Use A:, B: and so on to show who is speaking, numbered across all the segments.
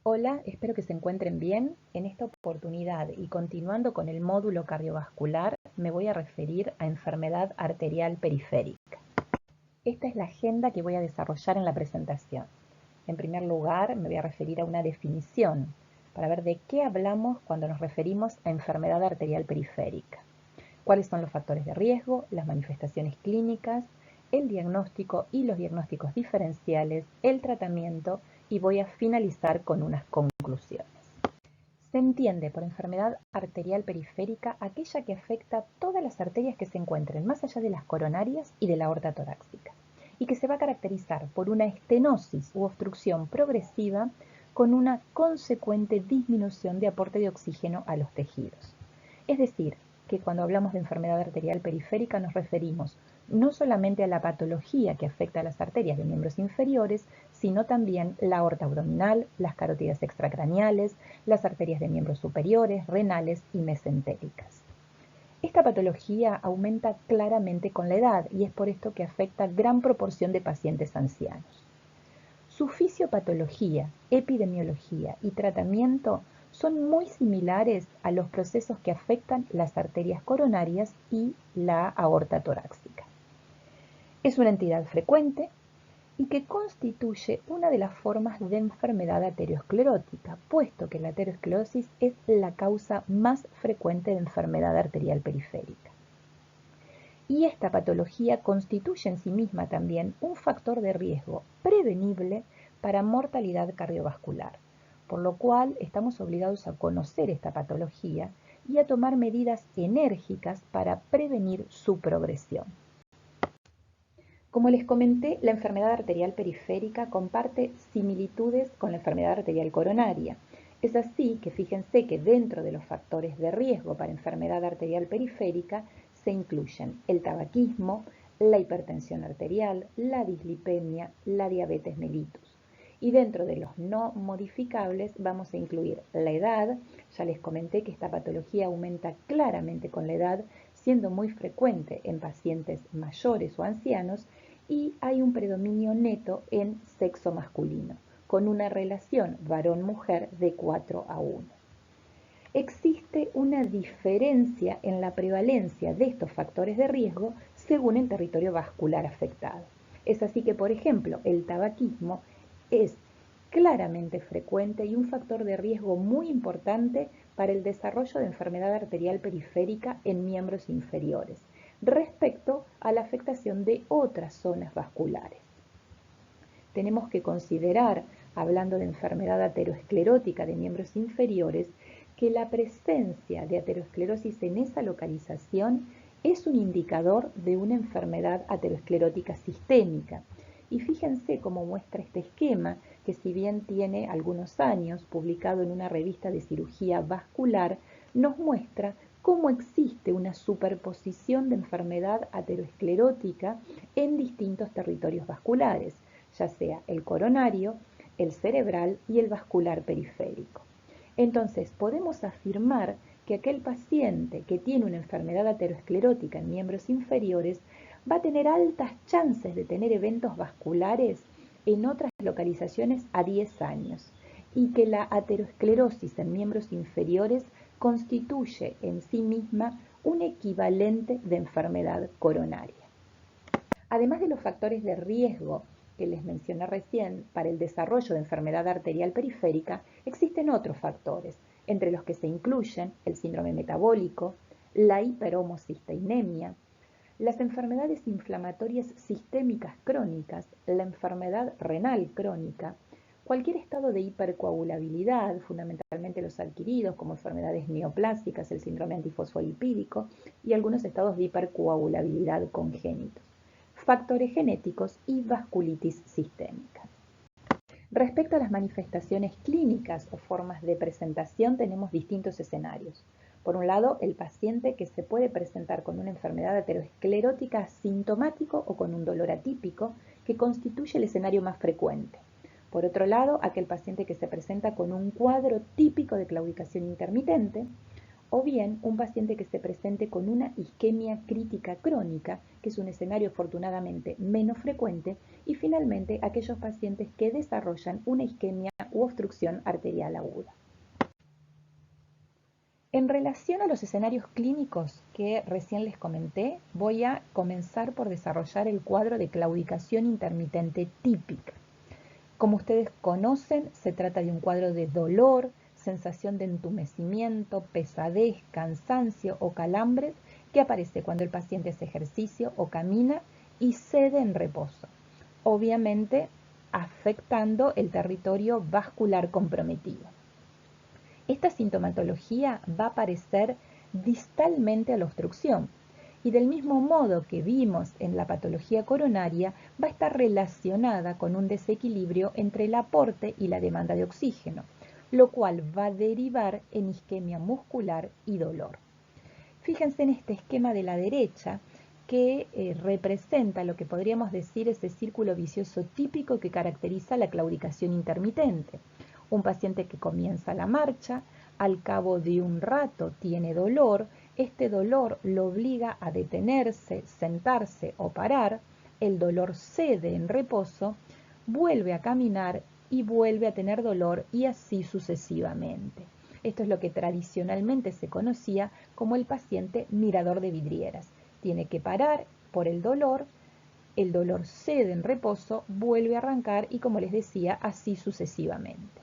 A: Hola, espero que se encuentren bien. En esta oportunidad y continuando con el módulo cardiovascular, me voy a referir a enfermedad arterial periférica. Esta es la agenda que voy a desarrollar en la presentación. En primer lugar, me voy a referir a una definición para ver de qué hablamos cuando nos referimos a enfermedad arterial periférica. Cuáles son los factores de riesgo, las manifestaciones clínicas, el diagnóstico y los diagnósticos diferenciales, el tratamiento y voy a finalizar con unas conclusiones. Se entiende por enfermedad arterial periférica aquella que afecta todas las arterias que se encuentren más allá de las coronarias y de la aorta torácica y que se va a caracterizar por una estenosis u obstrucción progresiva con una consecuente disminución de aporte de oxígeno a los tejidos. Es decir, que cuando hablamos de enfermedad arterial periférica nos referimos no solamente a la patología que afecta a las arterias de miembros inferiores, sino también la aorta abdominal, las carótidas extracraneales, las arterias de miembros superiores, renales y mesentéricas. Esta patología aumenta claramente con la edad y es por esto que afecta a gran proporción de pacientes ancianos. Su fisiopatología, epidemiología y tratamiento son muy similares a los procesos que afectan las arterias coronarias y la aorta torácica. Es una entidad frecuente y que constituye una de las formas de enfermedad aterosclerótica, puesto que la aterosclerosis es la causa más frecuente de enfermedad arterial periférica. Y esta patología constituye en sí misma también un factor de riesgo prevenible para mortalidad cardiovascular, por lo cual estamos obligados a conocer esta patología y a tomar medidas enérgicas para prevenir su progresión. Como les comenté, la enfermedad arterial periférica comparte similitudes con la enfermedad arterial coronaria. Es así que fíjense que dentro de los factores de riesgo para enfermedad arterial periférica se incluyen el tabaquismo, la hipertensión arterial, la dislipemia, la diabetes mellitus. Y dentro de los no modificables vamos a incluir la edad. Ya les comenté que esta patología aumenta claramente con la edad, siendo muy frecuente en pacientes mayores o ancianos, y hay un predominio neto en sexo masculino, con una relación varón-mujer de 4:1. Existe una diferencia en la prevalencia de estos factores de riesgo según el territorio vascular afectado. Es así que, por ejemplo, el tabaquismo es claramente frecuente y un factor de riesgo muy importante para el desarrollo de enfermedad arterial periférica en miembros inferiores, respecto a la afectación de otras zonas vasculares. Tenemos que considerar, hablando de enfermedad aterosclerótica de miembros inferiores, que la presencia de aterosclerosis en esa localización es un indicador de una enfermedad aterosclerótica sistémica. Y fíjense cómo muestra este esquema, que si bien tiene algunos años, publicado en una revista de cirugía vascular, nos muestra cómo existe una superposición de enfermedad aterosclerótica en distintos territorios vasculares, ya sea el coronario, el cerebral y el vascular periférico. Entonces, podemos afirmar que aquel paciente que tiene una enfermedad aterosclerótica en miembros inferiores va a tener altas chances de tener eventos vasculares en otras localizaciones a 10 años y que la aterosclerosis en miembros inferiores constituye en sí misma un equivalente de enfermedad coronaria. Además de los factores de riesgo que les mencioné recién para el desarrollo de enfermedad arterial periférica, existen otros factores, entre los que se incluyen el síndrome metabólico, la hiperhomocisteinemia, las enfermedades inflamatorias sistémicas crónicas, la enfermedad renal crónica, cualquier estado de hipercoagulabilidad, fundamentalmente los adquiridos como enfermedades neoplásicas, el síndrome antifosfolipídico y algunos estados de hipercoagulabilidad congénitos, factores genéticos y vasculitis sistémica. Respecto a las manifestaciones clínicas o formas de presentación, tenemos distintos escenarios. Por un lado, el paciente que se puede presentar con una enfermedad aterosclerótica asintomático o con un dolor atípico, que constituye el escenario más frecuente. Por otro lado, aquel paciente que se presenta con un cuadro típico de claudicación intermitente, o bien un paciente que se presente con una isquemia crítica crónica, que es un escenario afortunadamente menos frecuente, y finalmente aquellos pacientes que desarrollan una isquemia u obstrucción arterial aguda. En relación a los escenarios clínicos que recién les comenté, voy a comenzar por desarrollar el cuadro de claudicación intermitente típica. Como ustedes conocen, se trata de un cuadro de dolor, sensación de entumecimiento, pesadez, cansancio o calambres que aparece cuando el paciente hace ejercicio o camina y cede en reposo, obviamente afectando el territorio vascular comprometido. Esta sintomatología va a aparecer distalmente a la obstrucción y del mismo modo que vimos en la patología coronaria, va a estar relacionada con un desequilibrio entre el aporte y la demanda de oxígeno, lo cual va a derivar en isquemia muscular y dolor. Fíjense en este esquema de la derecha que representa lo que podríamos decir ese círculo vicioso típico que caracteriza la claudicación intermitente. Un paciente que comienza la marcha, al cabo de un rato tiene dolor, este dolor lo obliga a detenerse, sentarse o parar, el dolor cede en reposo, vuelve a caminar y vuelve a tener dolor y así sucesivamente. Esto es lo que tradicionalmente se conocía como el paciente mirador de vidrieras. Tiene que parar por el dolor cede en reposo, vuelve a arrancar y, como les decía, así sucesivamente.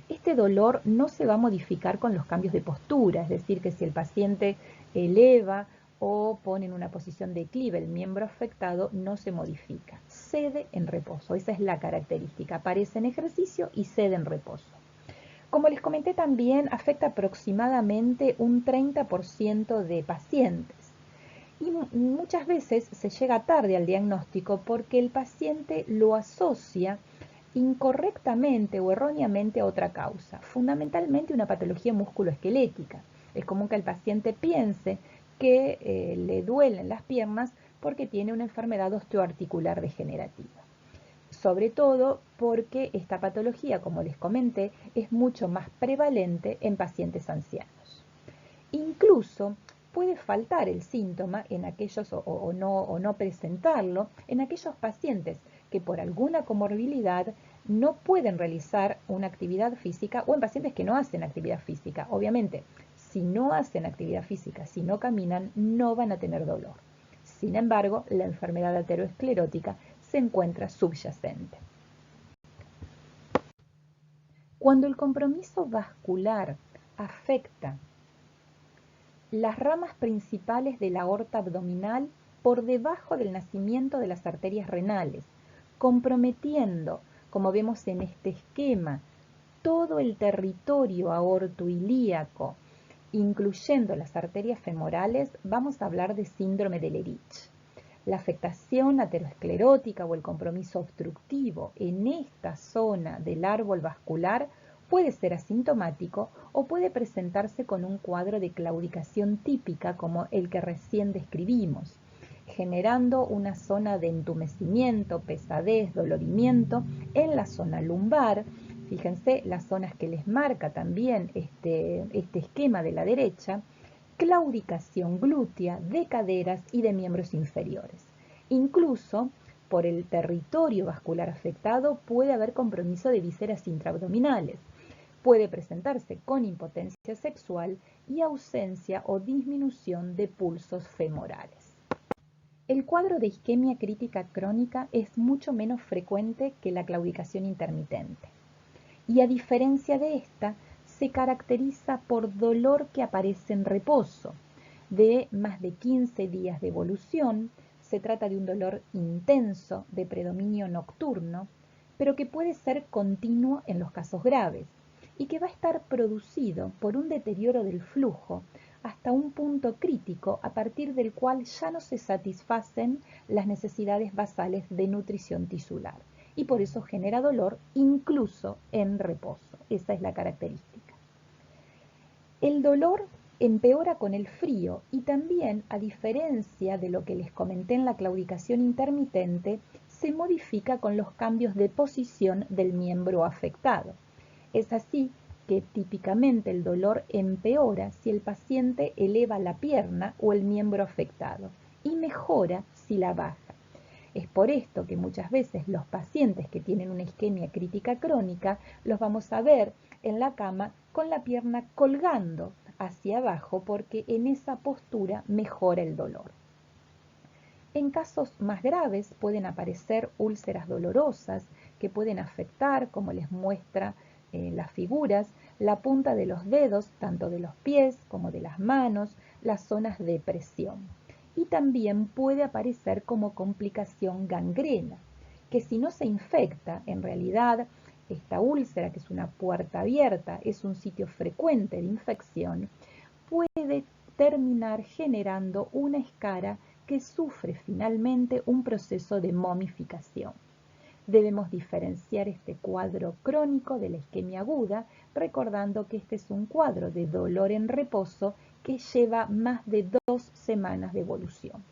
A: Este dolor no se va a modificar con los cambios de postura, es decir, que si el paciente eleva o pone en una posición de declive el miembro afectado, no se modifica. Cede en reposo, esa es la característica. Aparece en ejercicio y cede en reposo. Como les comenté también, afecta aproximadamente un 30% de pacientes. Y muchas veces se llega tarde al diagnóstico porque el paciente lo asocia incorrectamente o erróneamente a otra causa, fundamentalmente una patología musculoesquelética. Es común que el paciente piense que le duelen las piernas porque tiene una enfermedad osteoarticular degenerativa. Sobre todo porque esta patología, como les comenté, es mucho más prevalente en pacientes ancianos. Incluso puede faltar el síntoma en aquellos o no presentarlo en aquellos pacientes que por alguna comorbilidad no pueden realizar una actividad física o en pacientes que no hacen actividad física. Obviamente, si no hacen actividad física, si no caminan, no van a tener dolor. Sin embargo, la enfermedad aterosclerótica se encuentra subyacente. Cuando el compromiso vascular afecta las ramas principales de la aorta abdominal por debajo del nacimiento de las arterias renales, comprometiendo, como vemos en este esquema, todo el territorio aortoilíaco, incluyendo las arterias femorales, vamos a hablar de síndrome de Lerich. La afectación aterosclerótica o el compromiso obstructivo en esta zona del árbol vascular puede ser asintomático o puede presentarse con un cuadro de claudicación típica como el que recién describimos, generando una zona de entumecimiento, pesadez, dolorimiento en la zona lumbar. Fíjense las zonas que les marca también este esquema de la derecha, claudicación glútea, de caderas y de miembros inferiores. Incluso por el territorio vascular afectado puede haber compromiso de vísceras intraabdominales. Puede presentarse con impotencia sexual y ausencia o disminución de pulsos femorales. El cuadro de isquemia crítica crónica es mucho menos frecuente que la claudicación intermitente. Y a diferencia de esta, se caracteriza por dolor que aparece en reposo, de más de 15 días de evolución. Se trata de un dolor intenso de predominio nocturno, pero que puede ser continuo en los casos graves y que va a estar producido por un deterioro del flujo hasta un punto crítico a partir del cual ya no se satisfacen las necesidades basales de nutrición tisular y por eso genera dolor incluso en reposo. Esa es la característica. El dolor empeora con el frío y también, a diferencia de lo que les comenté en la claudicación intermitente, se modifica con los cambios de posición del miembro afectado. Es así que típicamente el dolor empeora si el paciente eleva la pierna o el miembro afectado y mejora si la baja. Es por esto que muchas veces los pacientes que tienen una isquemia crítica crónica los vamos a ver en la cama con la pierna colgando hacia abajo porque en esa postura mejora el dolor. En casos más graves pueden aparecer úlceras dolorosas que pueden afectar, como les muestra las figuras, la punta de los dedos, tanto de los pies como de las manos, las zonas de presión. Y también puede aparecer como complicación gangrena, que si no se infecta, en realidad esta úlcera, que es una puerta abierta, es un sitio frecuente de infección, puede terminar generando una escara que sufre finalmente un proceso de momificación. Debemos diferenciar este cuadro crónico de la isquemia aguda, recordando que este es un cuadro de dolor en reposo que lleva más de 2 semanas de evolución.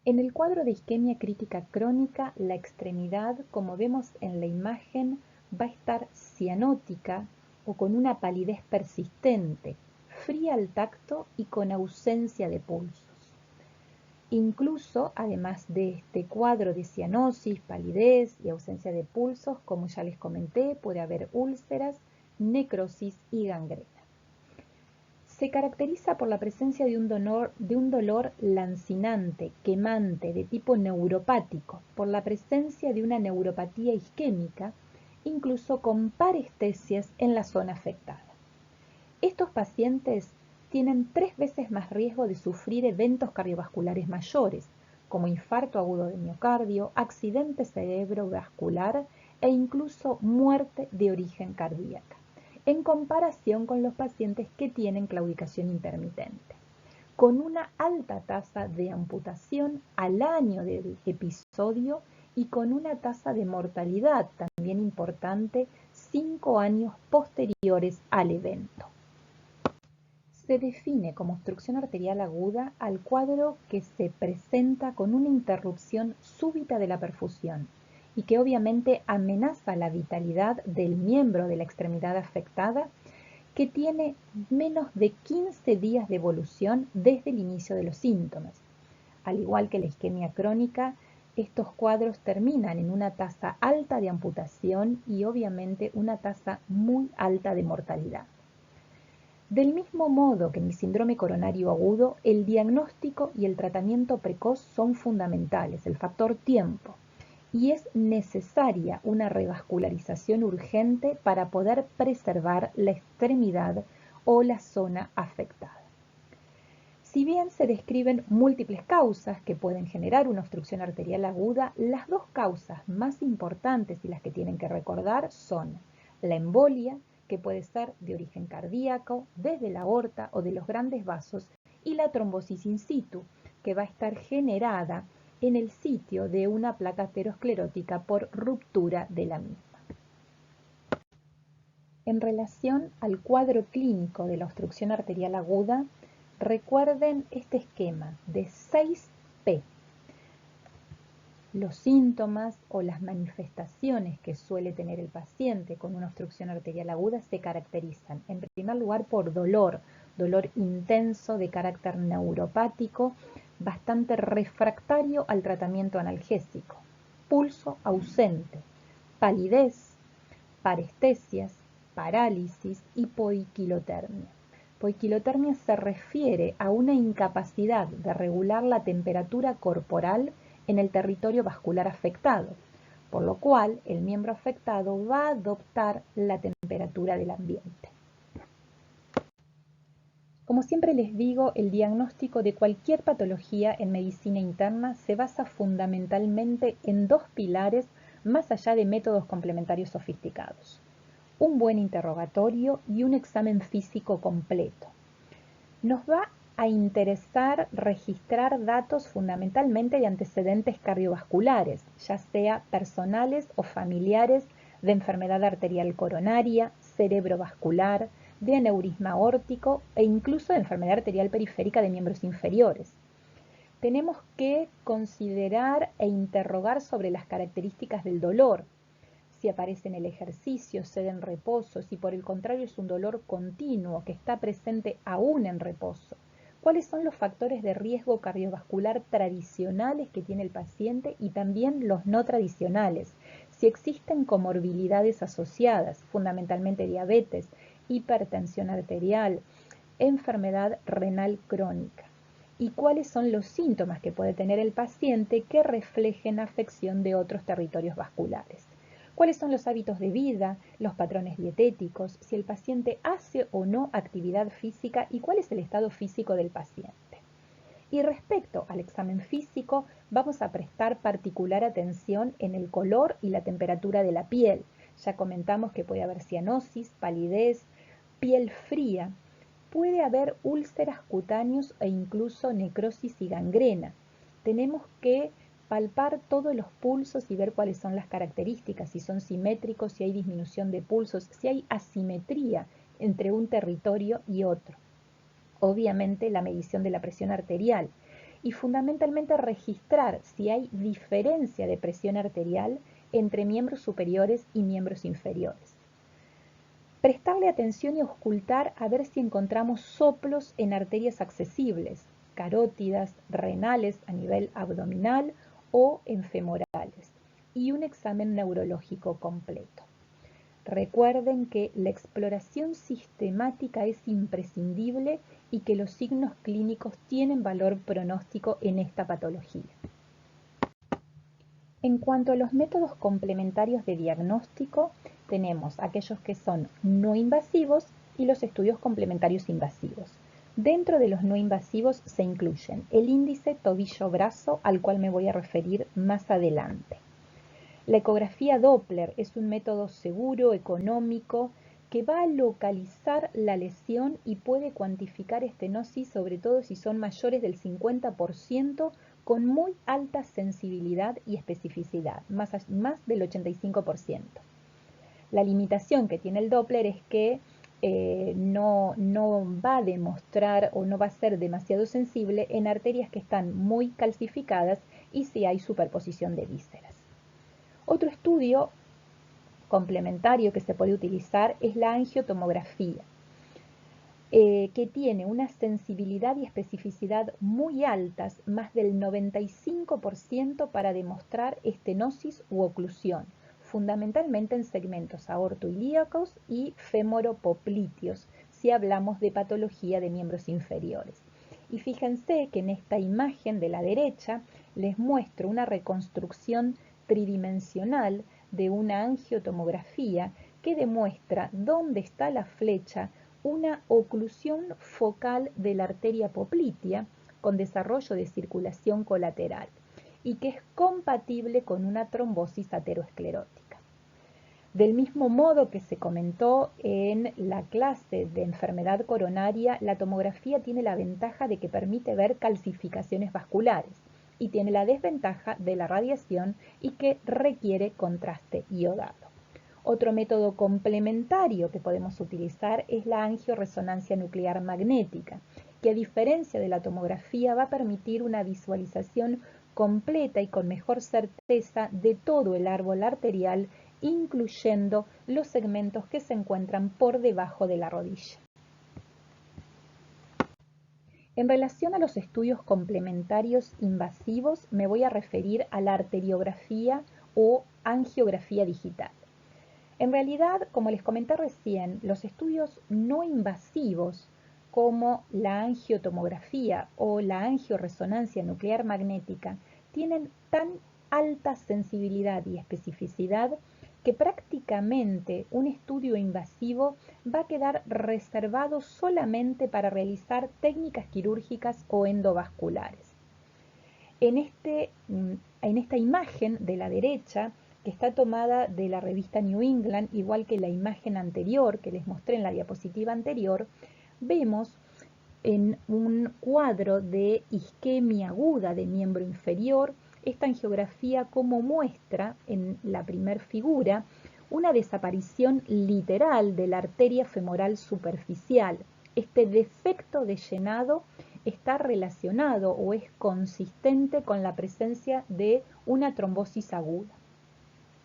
A: En el cuadro de isquemia crítica crónica, la extremidad, como vemos en la imagen, va a estar cianótica o con una palidez persistente, fría al tacto y con ausencia de pulsos. Incluso, además de este cuadro de cianosis, palidez y ausencia de pulsos, como ya les comenté, puede haber úlceras, necrosis y gangrena. Se caracteriza por la presencia de un dolor lancinante, quemante, de tipo neuropático, por la presencia de una neuropatía isquémica, incluso con parestesias en la zona afectada. Estos pacientes tienen 3 veces más riesgo de sufrir eventos cardiovasculares mayores, como infarto agudo de miocardio, accidente cerebrovascular e incluso muerte de origen cardíaca, en comparación con los pacientes que tienen claudicación intermitente, con una alta tasa de amputación al año del episodio y con una tasa de mortalidad también importante 5 años posteriores al evento. Se define como obstrucción arterial aguda al cuadro que se presenta con una interrupción súbita de la perfusión y que obviamente amenaza la vitalidad del miembro de la extremidad afectada, que tiene menos de 15 días de evolución desde el inicio de los síntomas. Al igual que la isquemia crónica, estos cuadros terminan en una tasa alta de amputación y obviamente una tasa muy alta de mortalidad. Del mismo modo que en el síndrome coronario agudo, el diagnóstico y el tratamiento precoz son fundamentales, el factor tiempo, y es necesaria una revascularización urgente para poder preservar la extremidad o la zona afectada. Si bien se describen múltiples causas que pueden generar una obstrucción arterial aguda, las 2 causas más importantes y las que tienen que recordar son la embolia, que puede ser de origen cardíaco, desde la aorta o de los grandes vasos, y la trombosis in situ, que va a estar generada en el sitio de una placa aterosclerótica por ruptura de la misma. En relación al cuadro clínico de la obstrucción arterial aguda, recuerden este esquema de 6P. Los síntomas o las manifestaciones que suele tener el paciente con una obstrucción arterial aguda se caracterizan, en primer lugar, por dolor intenso de carácter neuropático, bastante refractario al tratamiento analgésico, pulso ausente, palidez, parestesias, parálisis y poiquilotermia. Poiquilotermia se refiere a una incapacidad de regular la temperatura corporal en el territorio vascular afectado, por lo cual el miembro afectado va a adoptar la temperatura del ambiente. Como siempre les digo, el diagnóstico de cualquier patología en medicina interna se basa fundamentalmente en 2 pilares más allá de métodos complementarios sofisticados: un buen interrogatorio y un examen físico completo. Nos va a interesar registrar datos fundamentalmente de antecedentes cardiovasculares, ya sea personales o familiares, de enfermedad arterial coronaria, cerebrovascular, de aneurisma aórtico e incluso de enfermedad arterial periférica de miembros inferiores. Tenemos que considerar e interrogar sobre las características del dolor, si aparece en el ejercicio, cede en reposo, si por el contrario es un dolor continuo que está presente aún en reposo. cuáles son los factores de riesgo cardiovascular tradicionales que tiene el paciente y también los no tradicionales, si existen comorbilidades asociadas, fundamentalmente diabetes, hipertensión arterial, enfermedad renal crónica, y cuáles son los síntomas que puede tener el paciente que reflejen afección de otros territorios vasculares. ¿Cuáles son los hábitos de vida, los patrones dietéticos, si el paciente hace o no actividad física y cuál es el estado físico del paciente? Y respecto al examen físico, vamos a prestar particular atención en el color y la temperatura de la piel. Ya comentamos que puede haber cianosis, palidez, piel fría. Puede haber úlceras cutáneos e incluso necrosis y gangrena. Tenemos que palpar todos los pulsos y ver cuáles son las características, si son simétricos, si hay disminución de pulsos, si hay asimetría entre un territorio y otro. Obviamente la medición de la presión arterial y fundamentalmente registrar si hay diferencia de presión arterial entre miembros superiores y miembros inferiores. Prestarle atención y auscultar a ver si encontramos soplos en arterias accesibles, carótidas, renales a nivel abdominal o en femorales, y un examen neurológico completo. Recuerden que la exploración sistemática es imprescindible y que los signos clínicos tienen valor pronóstico en esta patología. En cuanto a los métodos complementarios de diagnóstico, tenemos aquellos que son no invasivos y los estudios complementarios invasivos. Dentro de los no invasivos se incluyen el índice tobillo-brazo, al cual me voy a referir más adelante. La ecografía Doppler es un método seguro, económico, que va a localizar la lesión y puede cuantificar estenosis, sobre todo si son mayores del 50%, con muy alta sensibilidad y especificidad, más del 85%. La limitación que tiene el Doppler es que no va a demostrar o no va a ser demasiado sensible en arterias que están muy calcificadas y si hay superposición de vísceras. Otro estudio complementario que se puede utilizar es la angiotomografía, que tiene una sensibilidad y especificidad muy altas, más del 95% para demostrar estenosis u oclusión, fundamentalmente en segmentos aortoilíacos y femoropoplíteos, si hablamos de patología de miembros inferiores. Y fíjense que en esta imagen de la derecha les muestro una reconstrucción tridimensional de una angiotomografía que demuestra dónde está la flecha, una oclusión focal de la arteria poplitea con desarrollo de circulación colateral y que es compatible con una trombosis aterosclerótica. Del mismo modo que se comentó en la clase de enfermedad coronaria, la tomografía tiene la ventaja de que permite ver calcificaciones vasculares y tiene la desventaja de la radiación y que requiere contraste iodado. Otro método complementario que podemos utilizar es la angioresonancia nuclear magnética, que a diferencia de la tomografía va a permitir una visualización completa y con mejor certeza de todo el árbol arterial, incluyendo los segmentos que se encuentran por debajo de la rodilla. En relación a los estudios complementarios invasivos, me voy a referir a la arteriografía o angiografía digital. En realidad, como les comenté recién, los estudios no invasivos como la angiotomografía o la angioresonancia nuclear magnética tienen tan alta sensibilidad y especificidad que prácticamente un estudio invasivo va a quedar reservado solamente para realizar técnicas quirúrgicas o endovasculares. En esta imagen de la derecha, que está tomada de la revista New England, igual que la imagen anterior que les mostré en la diapositiva anterior, vemos en un cuadro de isquemia aguda de miembro inferior, esta angiografía como muestra en la primera figura una desaparición literal de la arteria femoral superficial. Este defecto de llenado está relacionado o es consistente con la presencia de una trombosis aguda.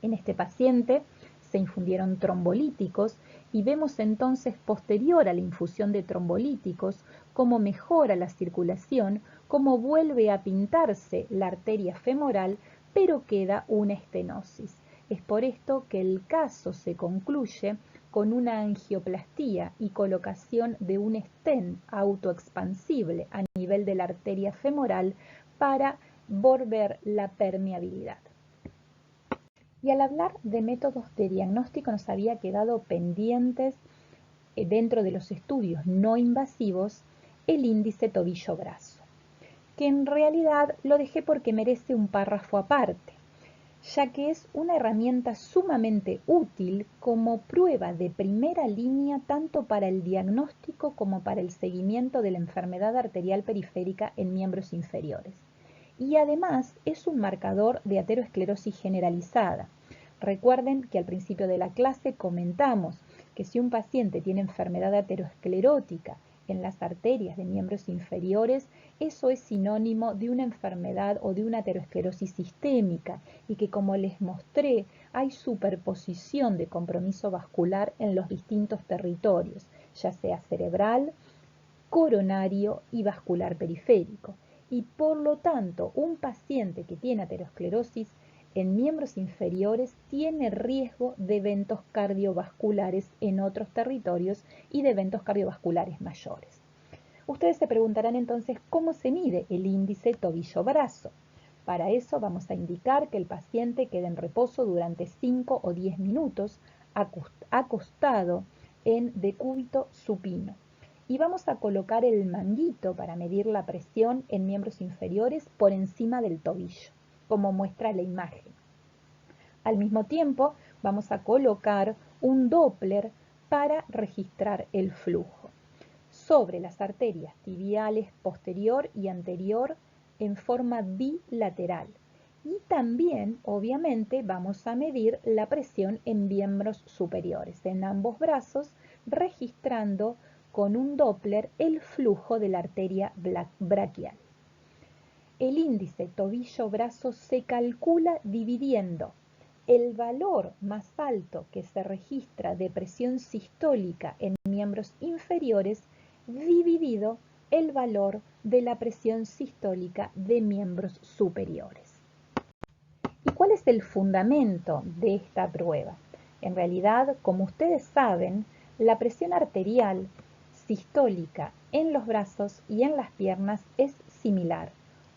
A: En este paciente se infundieron trombolíticos y vemos entonces posterior a la infusión de trombolíticos cómo mejora la circulación, cómo vuelve a pintarse la arteria femoral, pero queda una estenosis. Es por esto que el caso se concluye con una angioplastía y colocación de un stent autoexpansible a nivel de la arteria femoral para volver la permeabilidad. Y al hablar de métodos de diagnóstico nos había quedado pendientes dentro de los estudios no invasivos el índice tobillo-brazo, que en realidad lo dejé porque merece un párrafo aparte, ya que es una herramienta sumamente útil como prueba de primera línea tanto para el diagnóstico como para el seguimiento de la enfermedad arterial periférica en miembros inferiores. Y además es un marcador de ateroesclerosis generalizada. Recuerden que al principio de la clase comentamos que si un paciente tiene enfermedad aterosclerótica en las arterias de miembros inferiores, eso es sinónimo de una enfermedad o de una aterosclerosis sistémica y que, como les mostré, hay superposición de compromiso vascular en los distintos territorios, ya sea cerebral, coronario y vascular periférico. Y por lo tanto, un paciente que tiene aterosclerosis en miembros inferiores tiene riesgo de eventos cardiovasculares en otros territorios y de eventos cardiovasculares mayores. Ustedes se preguntarán entonces cómo se mide el índice tobillo-brazo. Para eso vamos a indicar que el paciente quede en reposo durante 5 o 10 minutos acostado en decúbito supino. Y vamos a colocar el manguito para medir la presión en miembros inferiores por encima del tobillo, como muestra la imagen. Al mismo tiempo vamos a colocar un Doppler para registrar el flujo sobre las arterias tibiales posterior y anterior en forma bilateral. Y también, obviamente, vamos a medir la presión en miembros superiores, en ambos brazos, registrando con un Doppler el flujo de la arteria braquial. El índice tobillo-brazo se calcula dividiendo el valor más alto que se registra de presión sistólica en miembros inferiores dividido el valor de la presión sistólica de miembros superiores. ¿Y cuál es el fundamento de esta prueba? En realidad, como ustedes saben, la presión arterial sistólica en los brazos y en las piernas es similar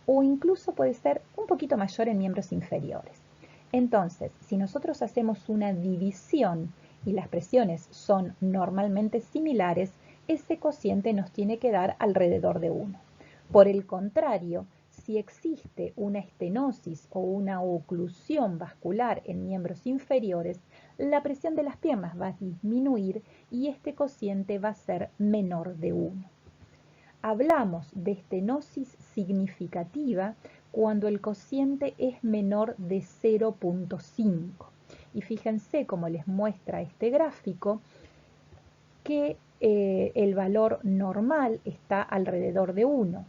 A: o incluso puede ser un poquito mayor en miembros inferiores. Entonces, si nosotros hacemos una división y las presiones son normalmente similares, ese cociente nos tiene que dar alrededor de 1. Por el contrario, si existe una estenosis o una oclusión vascular en miembros inferiores, la presión de las piernas va a disminuir y este cociente va a ser menor de 1. Hablamos de estenosis significativa cuando el cociente es menor de 0.5. Y fíjense cómo les muestra este gráfico que el valor normal está alrededor de 1.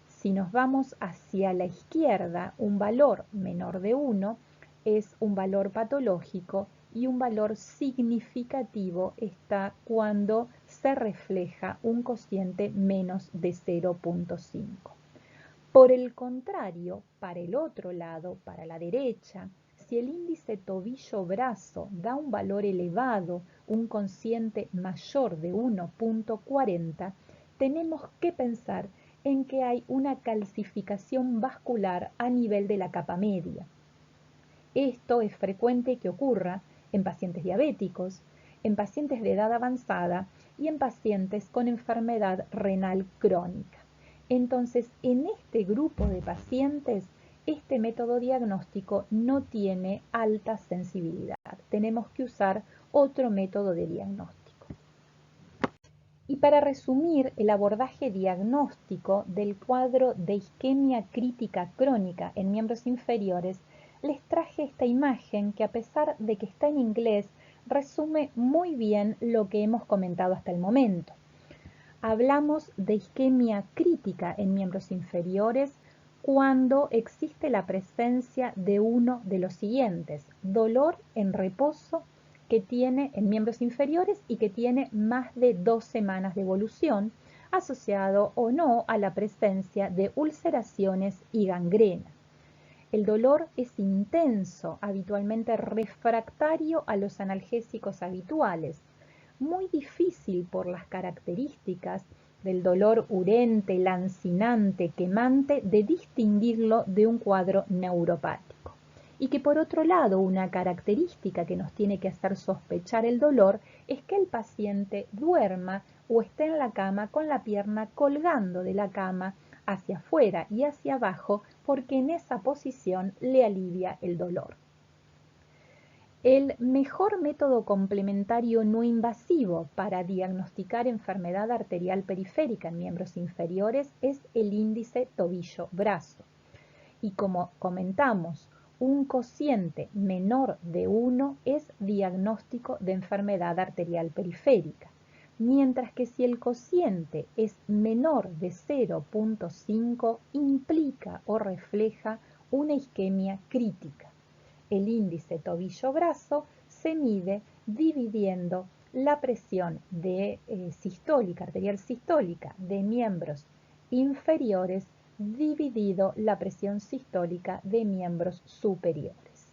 A: Si nos vamos hacia la izquierda, un valor menor de 1 es un valor patológico y un valor significativo está cuando se refleja un cociente menos de 0.5. Por el contrario, para el otro lado, para la derecha, si el índice tobillo-brazo da un valor elevado, un cociente mayor de 1.40, tenemos que pensar en que hay una calcificación vascular a nivel de la capa media. Esto es frecuente que ocurra en pacientes diabéticos, en pacientes de edad avanzada y en pacientes con enfermedad renal crónica. Entonces, en este grupo de pacientes, este método diagnóstico no tiene alta sensibilidad. Tenemos que usar otro método de diagnóstico. Y para resumir el abordaje diagnóstico del cuadro de isquemia crítica crónica en miembros inferiores, les traje esta imagen que, a pesar de que está en inglés, resume muy bien lo que hemos comentado hasta el momento. Hablamos de isquemia crítica en miembros inferiores cuando existe la presencia de uno de los siguientes: dolor en reposo que tiene en miembros inferiores y que tiene más de 2 semanas de evolución, asociado o no a la presencia de ulceraciones y gangrena. El dolor es intenso, habitualmente refractario a los analgésicos habituales, muy difícil por las características del dolor urente, lancinante, quemante, de distinguirlo de un cuadro neuropático. Y que por otro lado, una característica que nos tiene que hacer sospechar el dolor es que el paciente duerma o esté en la cama con la pierna colgando de la cama hacia afuera y hacia abajo, porque en esa posición le alivia el dolor. El mejor método complementario no invasivo para diagnosticar enfermedad arterial periférica en miembros inferiores es el índice tobillo-brazo. Y como comentamos, un cociente menor de 1 es diagnóstico de enfermedad arterial periférica, mientras que si el cociente es menor de 0,5 implica o refleja una isquemia crítica. El índice tobillo-brazo se mide dividiendo la presión sistólica, arterial sistólica de miembros inferiores dividido la presión sistólica de miembros superiores.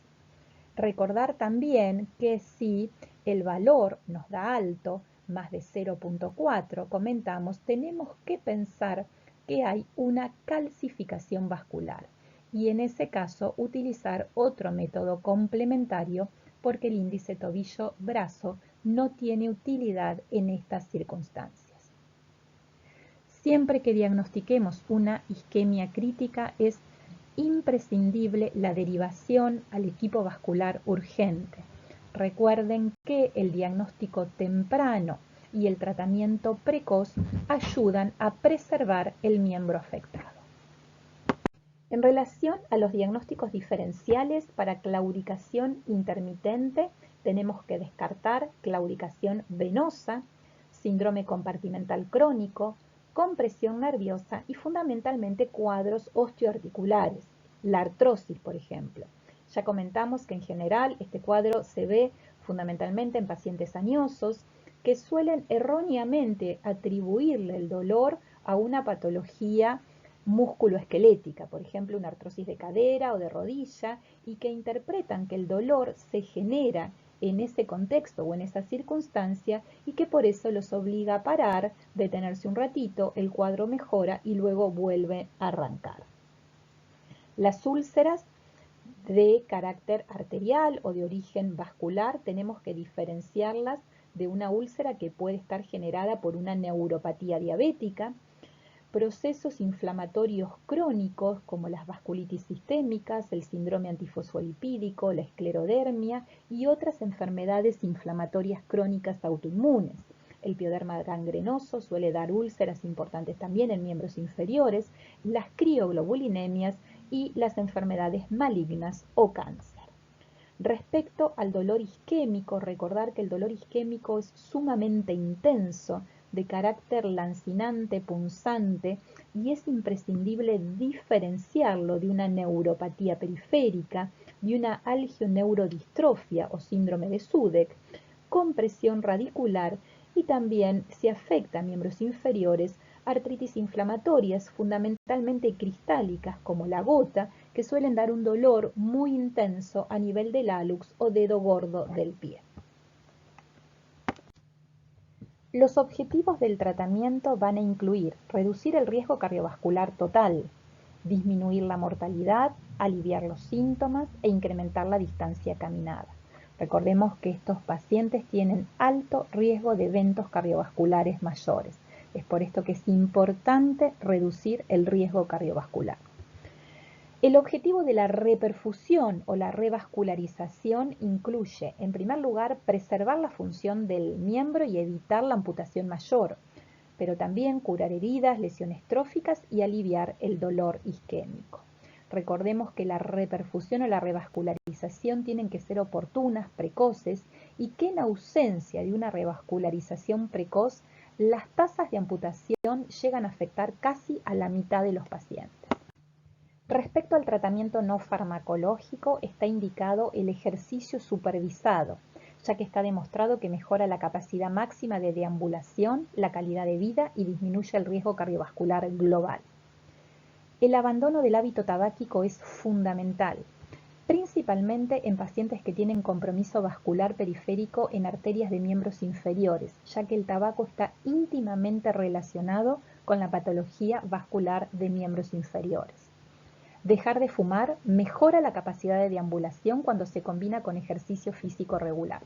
A: Recordar también que si el valor nos da alto, más de 0,4, comentamos, tenemos que pensar que hay una calcificación vascular y en ese caso utilizar otro método complementario porque el índice tobillo-brazo no tiene utilidad en estas circunstancias. Siempre que diagnostiquemos una isquemia crítica es imprescindible la derivación al equipo vascular urgente. Recuerden que el diagnóstico temprano y el tratamiento precoz ayudan a preservar el miembro afectado. En relación a los diagnósticos diferenciales para claudicación intermitente, tenemos que descartar claudicación venosa, síndrome compartimental crónico, compresión nerviosa y fundamentalmente cuadros osteoarticulares, la artrosis, por ejemplo. Ya comentamos que en general este cuadro se ve fundamentalmente en pacientes añosos que suelen erróneamente atribuirle el dolor a una patología musculoesquelética, por ejemplo, una artrosis de cadera o de rodilla, y que interpretan que el dolor se genera en ese contexto o en esa circunstancia y que por eso los obliga a parar, detenerse un ratito, el cuadro mejora y luego vuelve a arrancar. Las úlceras de carácter arterial o de origen vascular tenemos que diferenciarlas de una úlcera que puede estar generada por una neuropatía diabética, procesos inflamatorios crónicos como las vasculitis sistémicas, el síndrome antifosfolipídico, la esclerodermia y otras enfermedades inflamatorias crónicas autoinmunes. El pioderma gangrenoso suele dar úlceras importantes también en miembros inferiores, las crioglobulinemias y las enfermedades malignas o cáncer. Respecto al dolor isquémico, recordar que el dolor isquémico es sumamente intenso, de carácter lancinante, punzante, y es imprescindible diferenciarlo de una neuropatía periférica, de una algioneuroddistrofia o síndrome de Sudeck, compresión radicular y también, si afecta a miembros inferiores, artritis inflamatorias, fundamentalmente cristálicas como la gota, que suelen dar un dolor muy intenso a nivel del hallux o dedo gordo del pie. Los objetivos del tratamiento van a incluir reducir el riesgo cardiovascular total, disminuir la mortalidad, aliviar los síntomas e incrementar la distancia caminada. Recordemos que estos pacientes tienen alto riesgo de eventos cardiovasculares mayores. Es por esto que es importante reducir el riesgo cardiovascular. El objetivo de la reperfusión o la revascularización incluye, en primer lugar, preservar la función del miembro y evitar la amputación mayor, pero también curar heridas, lesiones tróficas y aliviar el dolor isquémico. Recordemos que la reperfusión o la revascularización tienen que ser oportunas, precoces, y que en ausencia de una revascularización precoz, las tasas de amputación llegan a afectar casi a la mitad de los pacientes. Respecto al tratamiento no farmacológico, está indicado el ejercicio supervisado, ya que está demostrado que mejora la capacidad máxima de deambulación, la calidad de vida y disminuye el riesgo cardiovascular global. El abandono del hábito tabáquico es fundamental, principalmente en pacientes que tienen compromiso vascular periférico en arterias de miembros inferiores, ya que el tabaco está íntimamente relacionado con la patología vascular de miembros inferiores. Dejar de fumar mejora la capacidad de deambulación cuando se combina con ejercicio físico regular.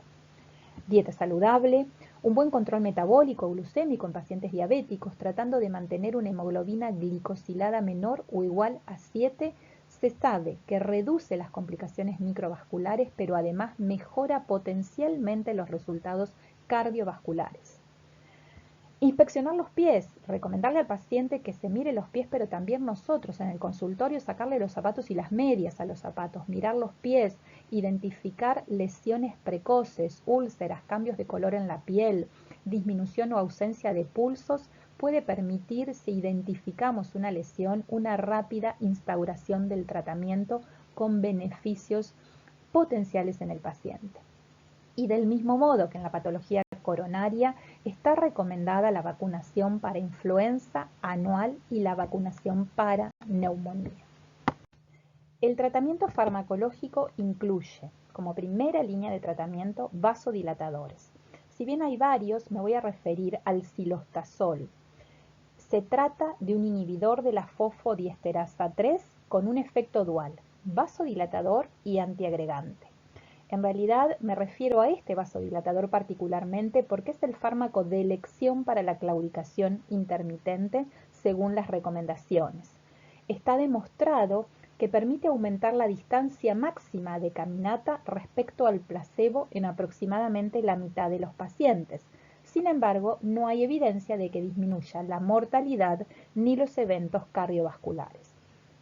A: Dieta saludable, un buen control metabólico o glucémico en pacientes diabéticos, tratando de mantener una hemoglobina glicosilada menor o igual a 7, se sabe que reduce las complicaciones microvasculares, pero además mejora potencialmente los resultados cardiovasculares. Inspeccionar los pies, recomendarle al paciente que se mire los pies, pero también nosotros en el consultorio sacarle los zapatos y las medias a los zapatos, mirar los pies, identificar lesiones precoces, úlceras, cambios de color en la piel, disminución o ausencia de pulsos, puede permitir, si identificamos una lesión, una rápida instauración del tratamiento con beneficios potenciales en el paciente. Y del mismo modo que en la patología coronaria está recomendada la vacunación para influenza anual y la vacunación para neumonía. El tratamiento farmacológico incluye, como primera línea de tratamiento, vasodilatadores. Si bien hay varios, me voy a referir al cilostazol. Se trata de un inhibidor de la fosfodiesterasa 3 con un efecto dual, vasodilatador y antiagregante. En realidad me refiero a este vasodilatador particularmente porque es el fármaco de elección para la claudicación intermitente según las recomendaciones. Está demostrado que permite aumentar la distancia máxima de caminata respecto al placebo en aproximadamente la mitad de los pacientes. Sin embargo, no hay evidencia de que disminuya la mortalidad ni los eventos cardiovasculares.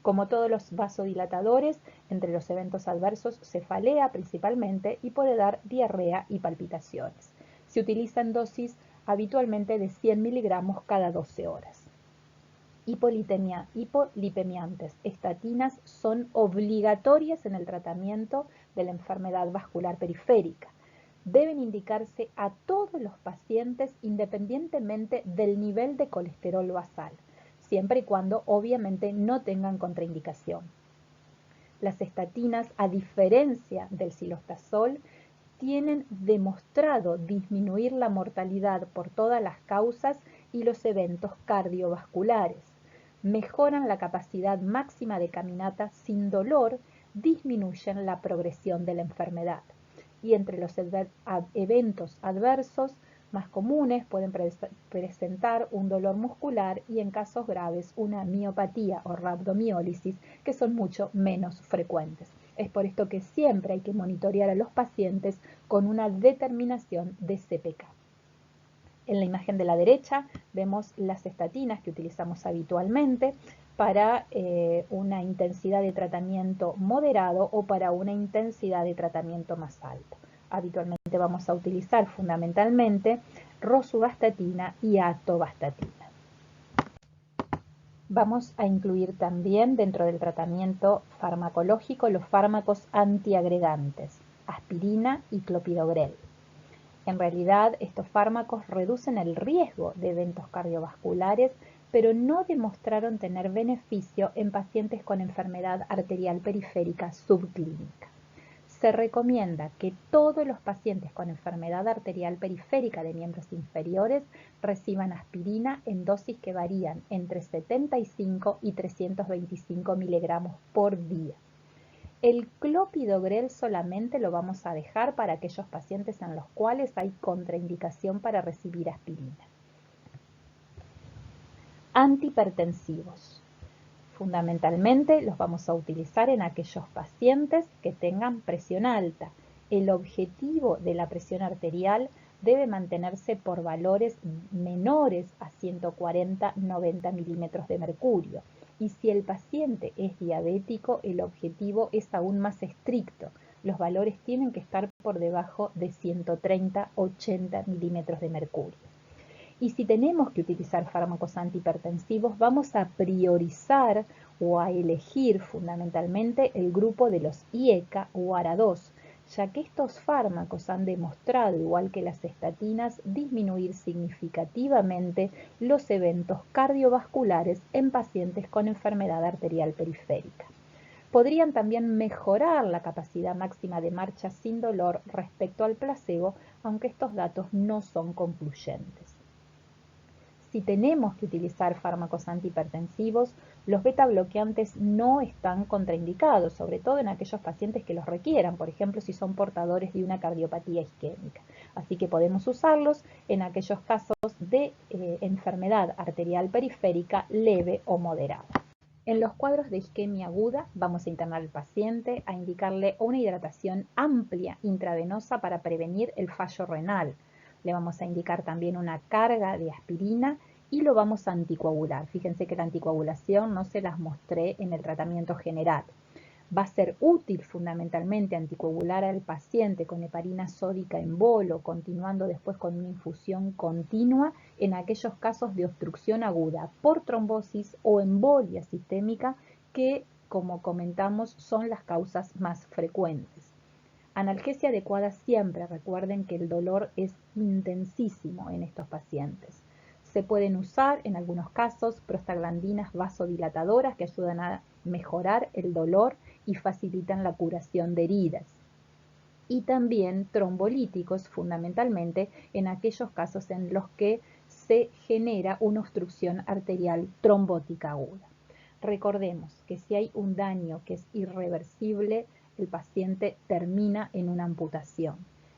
A: Como todos los vasodilatadores, entre los eventos adversos, cefalea principalmente y puede dar diarrea y palpitaciones. Se utiliza en dosis habitualmente de 100 miligramos cada 12 horas. Hipolipemiantes, estatinas son obligatorias en el tratamiento de la enfermedad vascular periférica. Deben indicarse a todos los pacientes independientemente del nivel de colesterol basal, siempre y cuando obviamente no tengan contraindicación. Las estatinas, a diferencia del cilostazol, tienen demostrado disminuir la mortalidad por todas las causas y los eventos cardiovasculares. Mejoran la capacidad máxima de caminata sin dolor, disminuyen la progresión de la enfermedad. Y entre los eventos adversos más comunes pueden presentar un dolor muscular y en casos graves una miopatía o rabdomiólisis, que son mucho menos frecuentes. Es por esto que siempre hay que monitorear a los pacientes con una determinación de CPK. En la imagen de la derecha vemos las estatinas que utilizamos habitualmente para una intensidad de tratamiento moderado o para una intensidad de tratamiento más alto. Habitualmente vamos a utilizar fundamentalmente rosuvastatina y atorvastatina. Vamos a incluir también dentro del tratamiento farmacológico los fármacos antiagregantes, aspirina y clopidogrel. En realidad, estos fármacos reducen el riesgo de eventos cardiovasculares, pero no demostraron tener beneficio en pacientes con enfermedad arterial periférica subclínica. Se recomienda que todos los pacientes con enfermedad arterial periférica de miembros inferiores reciban aspirina en dosis que varían entre 75 y 325 miligramos por día. El clopidogrel solamente lo vamos a dejar para aquellos pacientes en los cuales hay contraindicación para recibir aspirina. Antihipertensivos. Fundamentalmente los vamos a utilizar en aquellos pacientes que tengan presión alta. El objetivo de la presión arterial debe mantenerse por valores menores a 140-90 milímetros de mercurio. Y si el paciente es diabético, el objetivo es aún más estricto. Los valores tienen que estar por debajo de 130-80 milímetros de mercurio. Y si tenemos que utilizar fármacos antihipertensivos, vamos a priorizar o a elegir fundamentalmente el grupo de los IECA o ARA2, ya que estos fármacos han demostrado, igual que las estatinas, disminuir significativamente los eventos cardiovasculares en pacientes con enfermedad arterial periférica. Podrían también mejorar la capacidad máxima de marcha sin dolor respecto al placebo, aunque estos datos no son concluyentes. Si tenemos que utilizar fármacos antihipertensivos, los beta bloqueantes no están contraindicados, sobre todo en aquellos pacientes que los requieran, por ejemplo, si son portadores de una cardiopatía isquémica. Así que podemos usarlos en aquellos casos de enfermedad arterial periférica leve o moderada. En los cuadros de isquemia aguda vamos a internar al paciente, a indicarle una hidratación amplia intravenosa para prevenir el fallo renal. Le vamos a indicar también una carga de aspirina y lo vamos a anticoagular. Fíjense que la anticoagulación no se las mostré en el tratamiento general. Va a ser útil fundamentalmente anticoagular al paciente con heparina sódica en bolo, continuando después con una infusión continua en aquellos casos de obstrucción aguda por trombosis o embolia sistémica que, como comentamos, son las causas más frecuentes. Analgesia adecuada siempre, recuerden que el dolor es intensísimo en estos pacientes. Se pueden usar en algunos casos prostaglandinas vasodilatadoras que ayudan a mejorar el dolor y facilitan la curación de heridas. Y también trombolíticos, fundamentalmente en aquellos casos en los que se genera una obstrucción arterial trombótica aguda. Recordemos que si hay un daño que es irreversible, el paciente termina en una amputación,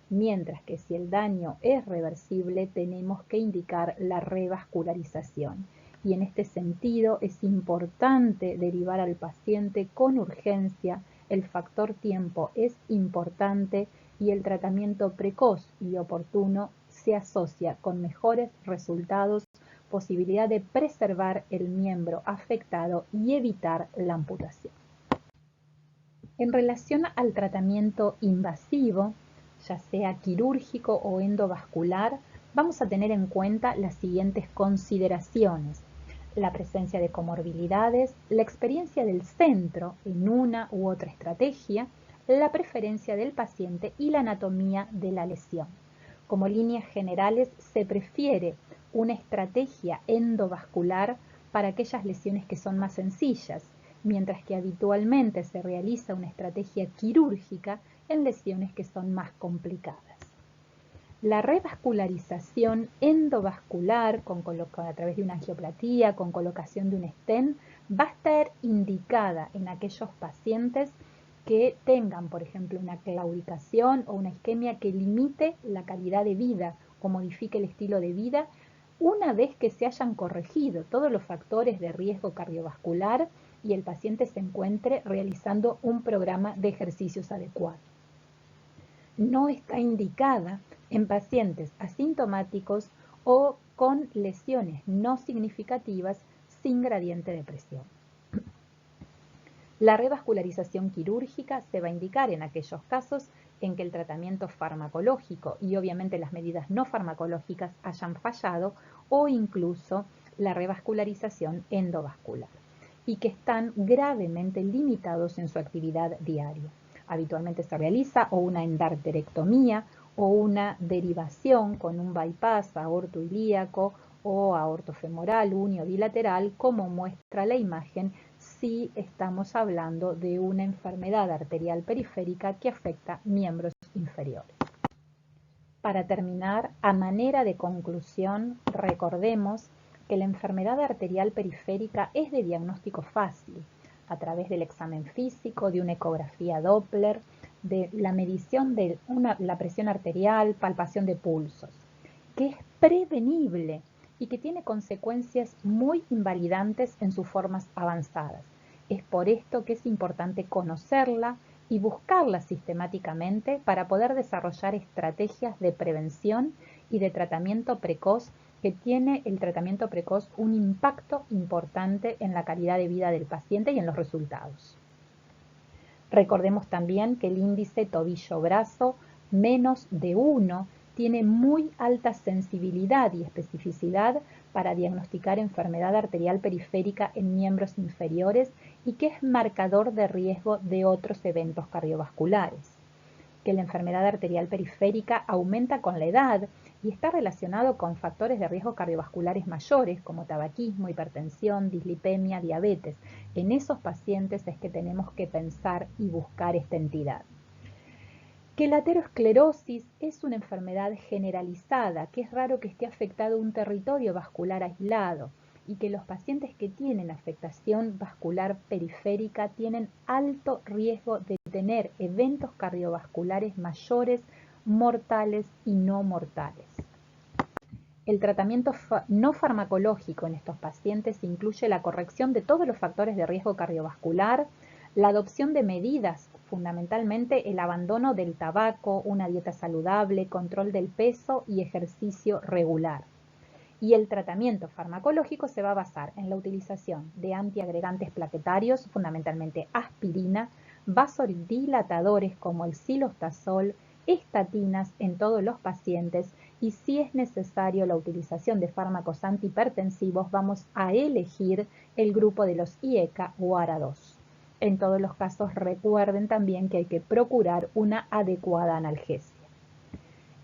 A: mientras que si el daño es reversible tenemos que indicar la revascularización. Y en este sentido es importante derivar al paciente con urgencia, el factor tiempo es importante y el tratamiento precoz y oportuno se asocia con mejores resultados, posibilidad de preservar el miembro afectado y evitar la amputación. En relación al tratamiento invasivo, ya sea quirúrgico o endovascular, vamos a tener en cuenta las siguientes consideraciones: la presencia de comorbilidades, la experiencia del centro en una u otra estrategia, la preferencia del paciente y la anatomía de la lesión. Como líneas generales, se prefiere una estrategia endovascular para aquellas lesiones que son más sencillas, mientras que habitualmente se realiza una estrategia quirúrgica en lesiones que son más complicadas. La revascularización endovascular a través de una angioplatía, con colocación de un stent, va a estar indicada en aquellos pacientes que tengan, por ejemplo, una claudicación o una isquemia que limite la calidad de vida o modifique el estilo de vida, una vez que se hayan corregido todos los factores de riesgo cardiovascular y el paciente se encuentre realizando un programa de ejercicios adecuado. No está indicada en pacientes asintomáticos o con lesiones no significativas sin gradiente de presión. La revascularización quirúrgica se va a indicar en aquellos casos en que el tratamiento farmacológico y obviamente las medidas no farmacológicas hayan fallado, o incluso la revascularización endovascular, y que están gravemente limitados en su actividad diaria. Habitualmente se realiza o una endarterectomía o una derivación con un bypass aortoilíaco o aortofemoral unio bilateral, como muestra la imagen si estamos hablando de una enfermedad arterial periférica que afecta miembros inferiores. Para terminar, a manera de conclusión, recordemos que la enfermedad arterial periférica es de diagnóstico fácil, a través del examen físico, de una ecografía Doppler, de la medición de la presión arterial, palpación de pulsos, que es prevenible y que tiene consecuencias muy invalidantes en sus formas avanzadas. Es por esto que es importante conocerla y buscarla sistemáticamente para poder desarrollar estrategias de prevención y de tratamiento precoz, que tiene el tratamiento precoz un impacto importante en la calidad de vida del paciente y en los resultados. Recordemos también que el índice tobillo-brazo menos de 1 tiene muy alta sensibilidad y especificidad para diagnosticar enfermedad arterial periférica en miembros inferiores y que es marcador de riesgo de otros eventos cardiovasculares. que la enfermedad arterial periférica aumenta con la edad y está relacionado con factores de riesgo cardiovasculares mayores como tabaquismo, hipertensión, dislipemia, diabetes. En esos pacientes es que tenemos que pensar y buscar esta entidad. Que la aterosclerosis es una enfermedad generalizada, que es raro que esté afectado un territorio vascular aislado y que los pacientes que tienen afectación vascular periférica tienen alto riesgo de tener eventos cardiovasculares mayores, mortales y no mortales. El tratamiento no farmacológico en estos pacientes incluye la corrección de todos los factores de riesgo cardiovascular, la adopción de medidas, fundamentalmente el abandono del tabaco, una dieta saludable, control del peso y ejercicio regular. Y el tratamiento farmacológico se va a basar en la utilización de antiagregantes plaquetarios, fundamentalmente aspirina, vasodilatadores como el cilostazol, estatinas en todos los pacientes y si es necesario la utilización de fármacos antihipertensivos vamos a elegir el grupo de los IECA o ARA2. En todos los casos recuerden también que hay que procurar una adecuada analgesia.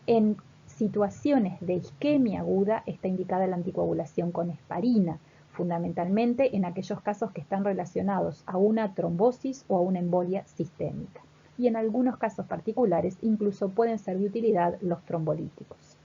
A: En situaciones de isquemia aguda está indicada la anticoagulación con heparina, fundamentalmente en aquellos casos que están relacionados a una trombosis o a una embolia sistémica. Y en algunos casos particulares incluso pueden ser de utilidad los trombolíticos.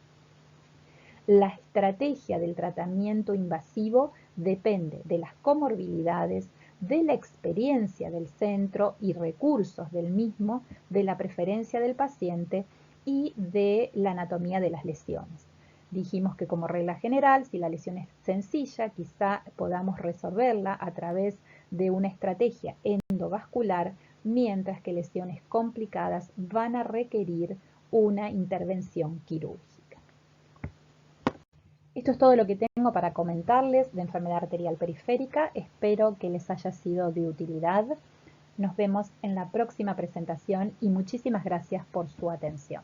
A: La estrategia del tratamiento invasivo depende de las comorbilidades, de la experiencia del centro y recursos del mismo, de la preferencia del paciente y de la anatomía de las lesiones. Dijimos que como regla general, si la lesión es sencilla, quizá podamos resolverla a través de una estrategia endovascular, mientras que lesiones complicadas van a requerir una intervención quirúrgica. Esto es todo lo que tengo para comentarles de enfermedad arterial periférica. Espero que les haya sido de utilidad. Nos vemos en la próxima presentación y muchísimas gracias por su atención.